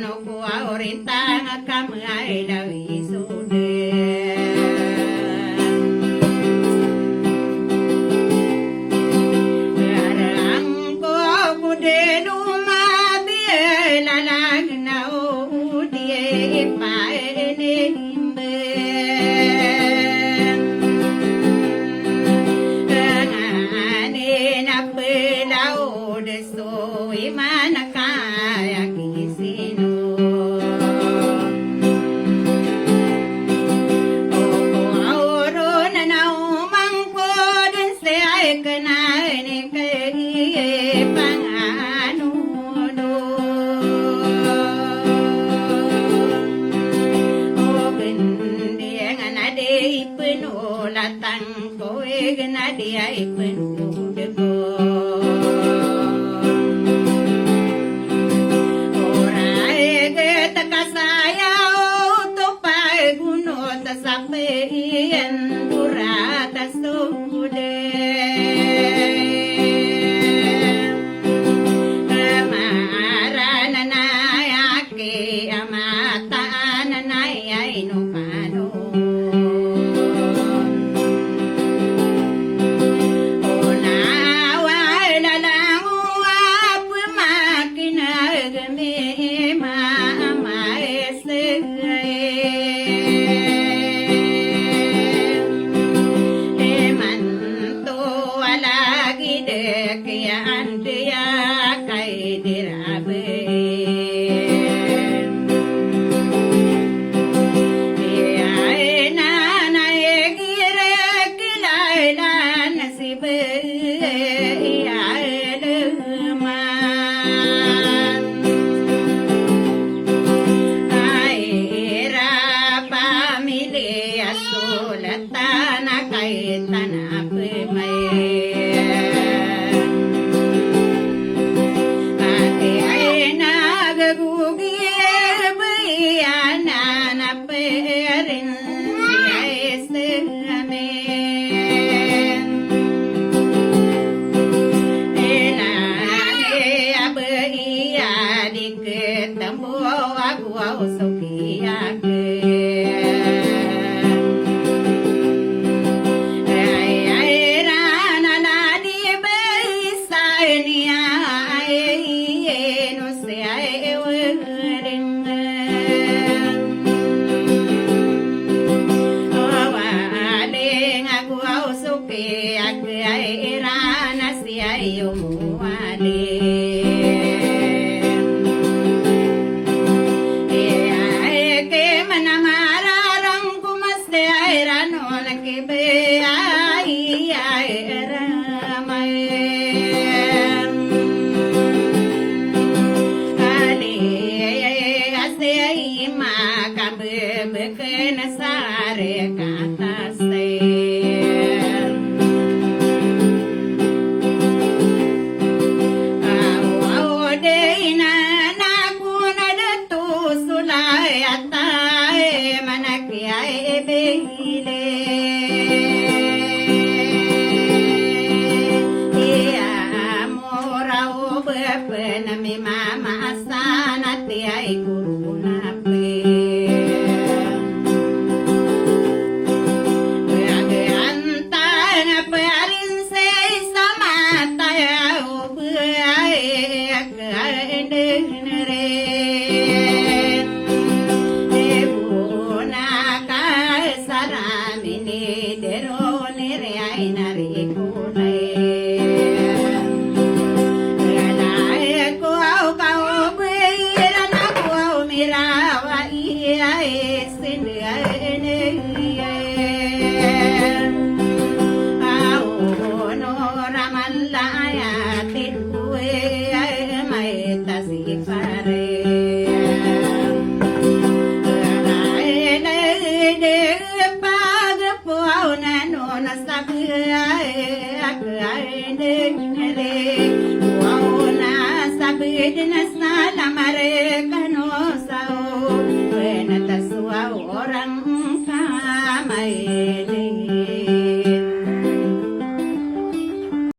no kuwa orintang kamay dawi sude arang ko kude dumati lalag na udie paene himbe so imana kaya kisino oro na naumang ko dun sa ay kanay kay pangano do o gandi ang anade ipinulatang ko ganadi ay pinudo sapian durata sude amarana nayake amata nanayay no pano ona wala lang uap makinagami kaya andiya kay dirabe ay nanay gire kilailan nasibe ay luman ay ira pamilya sulatan kay tanape may wow sokiya ay rana na di besa niya ay no se ay wering awaling aku wow sokiya ay rana si ay umuwali sare kata mama sana tiay guru nape orang kamay